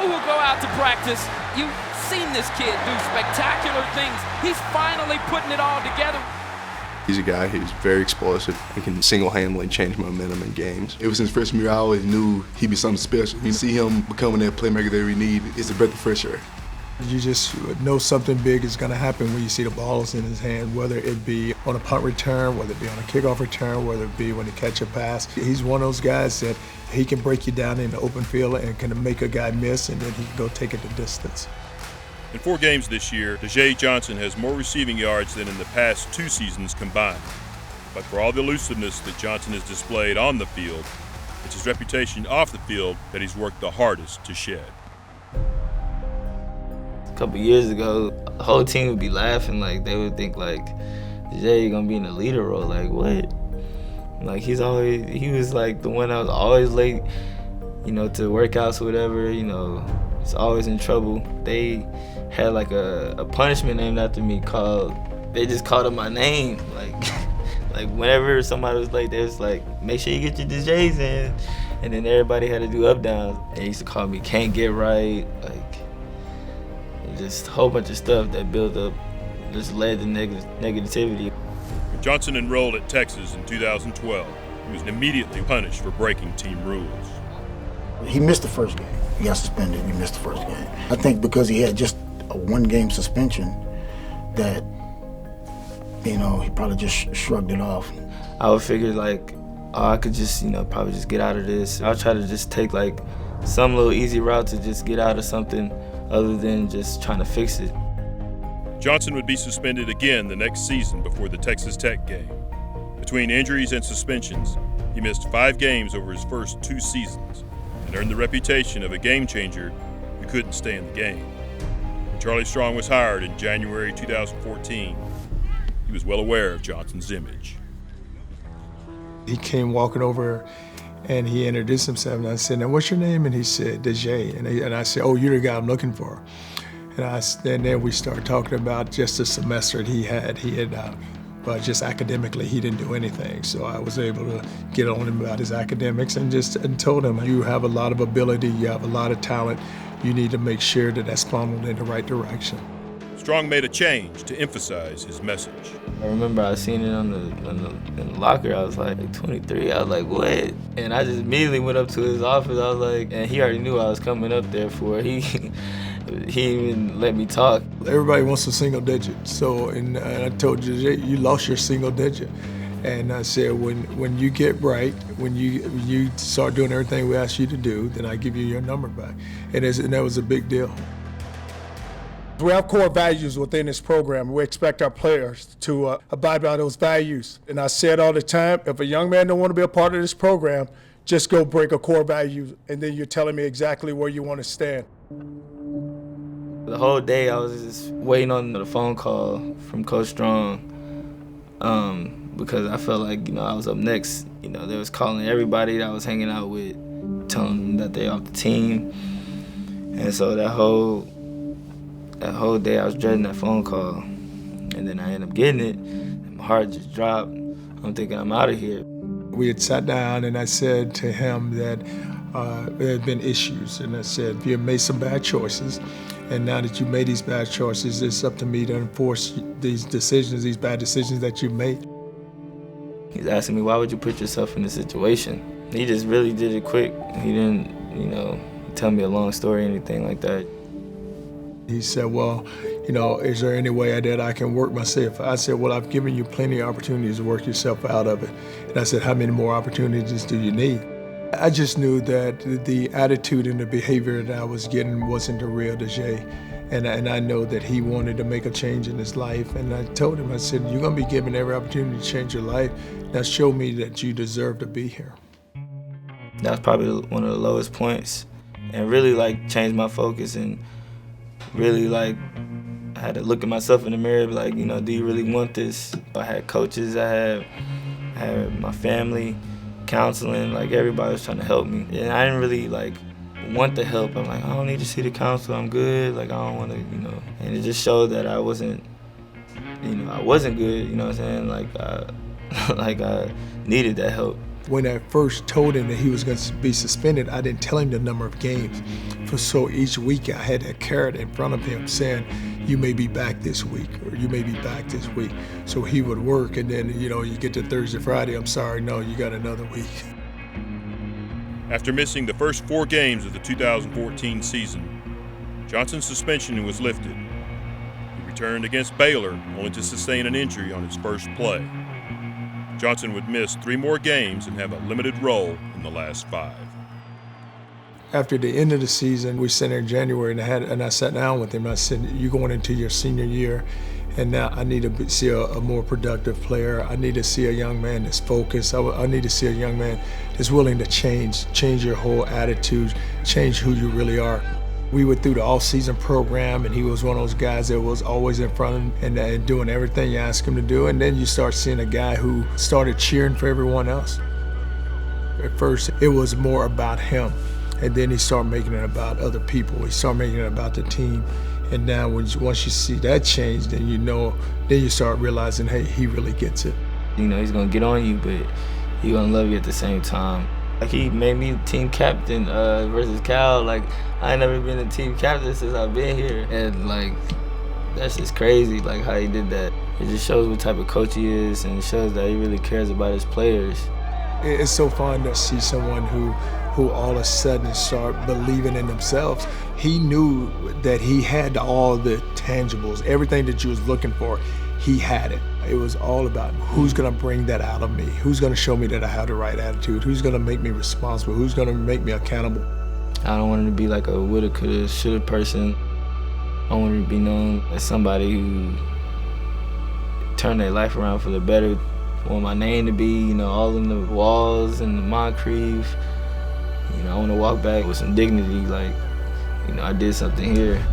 people who go out to practice, you've seen this kid do spectacular things. He's finally putting it all together. He's a guy who's very explosive and can single-handedly change momentum in games. Ever since freshman year, I always knew he'd be something special. You see him becoming that playmaker that we need. It's a breath of fresh air. You just know something big is going to happen when you see the balls in his hand, whether it be on a punt return, whether it be on a kickoff return, whether it be when he catch a pass. He's one of those guys that he can break you down in the open field and can make a guy miss, and then he can go take it the distance. In 4 games this year, Daje Johnson has more receiving yards than in the past 2 seasons combined. But for all the elusiveness that Johnson has displayed on the field, it's his reputation off the field that he's worked the hardest to shed. A couple years ago, the whole team would be laughing, like they would think like, Daje gonna be in the leader role, like what? Like he was like the one that was always late, to workouts or whatever, he's always in trouble. They had like a punishment named after me they just called him my name, like whenever somebody was late, they was like, make sure you get your DJs in, and then everybody had to do up downs. They used to call me can't get right, like just a whole bunch of stuff that built up, just led to negativity. When Johnson enrolled at Texas in 2012, he was immediately punished for breaking team rules. He missed the first game. He got suspended. He missed the first game. I think because he had just a 1-game suspension that, he probably just shrugged it off. I would figure I could just, probably just get out of this. I'll try to just take some little easy route to just get out of something other than just trying to fix it. Johnson would be suspended again the next season before the Texas Tech game. Between injuries and suspensions, he missed 5 games over his first 2 seasons and earned the reputation of a game changer who couldn't stay in the game. When Charlie Strong was hired in January 2014, he was well aware of Johnson's image. He came walking over and he introduced himself, and I said, now what's your name? And he said, Daje. And I said, oh, you're the guy I'm looking for. And then we started talking about just the semester that he had. But just academically, he didn't do anything. So I was able to get on him about his academics and told him, you have a lot of ability, you have a lot of talent. You need to make sure that that's funneled in the right direction. Strong made a change to emphasize his message. I remember I seen it in the locker. I was like 23. I was like, what? And I just immediately went up to his office. I was like, and he already knew I was coming up there for. He even let me talk. Everybody wants a single digit. So, and I told you, you lost your single digit. And I said, when you get right, when you start doing everything we asked you to do, then I give you your number back. And that was a big deal. We have core values within this program. We expect our players to abide by those values. And I say it all the time, if a young man don't want to be a part of this program, just go break a core value, and then you're telling me exactly where you want to stand. The whole day I was just waiting on the phone call from Coach Strong because I felt like, I was up next. They was calling everybody that I was hanging out with, telling them that they off the team. And so that whole day I was dreading that phone call, and then I ended up getting it, and my heart just dropped. I'm thinking I'm out of here. We had sat down, and I said to him that there had been issues, and I said, you have made some bad choices, and now that you've made these bad choices, it's up to me to enforce these bad decisions that you've made. He's asking me, why would you put yourself in this situation? He just really did it quick. He didn't, tell me a long story or anything like that. He said, well, is there any way that I can work myself? I said, well, I've given you plenty of opportunities to work yourself out of it. And I said, how many more opportunities do you need? I just knew that the attitude and the behavior that I was getting wasn't the real Daje. And I know that he wanted to make a change in his life. And I told him, I said, you're going to be given every opportunity to change your life. Now show me that you deserve to be here. That was probably one of the lowest points. And really changed my focus, and really I had to look at myself in the mirror and be like, do you really want this? I had coaches, I had my family, counseling, everybody was trying to help me. And I didn't really want the help. I'm like, I don't need to see the counselor, I'm good. I don't want to, And it just showed that I wasn't good, you know what I'm saying? I needed that help. When I first told him that he was going to be suspended, I didn't tell him the number of games. So each week I had that carrot in front of him saying, you may be back this week, or you may be back this week. So he would work, and then, you get to Thursday, Friday, I'm sorry, no, you got another week. After missing the first 4 games of the 2014 season, Johnson's suspension was lifted. He returned against Baylor, only to sustain an injury on his first play. Johnson would miss 3 more games and have a limited role in the last 5. After the end of the season, we sat there in January, and I sat down with him. I said, you're going into your senior year, and now I need to see a more productive player. I need to see a young man that's focused. I need to see a young man that's willing to change your whole attitude, change who you really are. We went through the off-season program, and he was one of those guys that was always in front of him and doing everything you ask him to do. And then you start seeing a guy who started cheering for everyone else. At first, it was more about him. And then he started making it about other people. He started making it about the team. And now once you see that change, then you start realizing, hey, he really gets it. He's gonna get on you, but he's gonna love you at the same time. Like, he made me team captain versus Cal. Like, I ain't never been a team captain since I've been here. And like, that's just crazy, like how he did that. It just shows what type of coach he is, and it shows that he really cares about his players. It's so fun to see someone who all of a sudden start believing in themselves. He knew that he had all the tangibles, everything that you was looking for, he had it. It was all about who's gonna bring that out of me, who's gonna show me that I have the right attitude, who's gonna make me responsible, who's gonna make me accountable. I don't want him to be like a woulda, coulda, shoulda person. I want him to be known as somebody who turned their life around for the better. I want my name to be, all in the walls and the Moncrief. I want to walk back with some dignity, like, I did something here.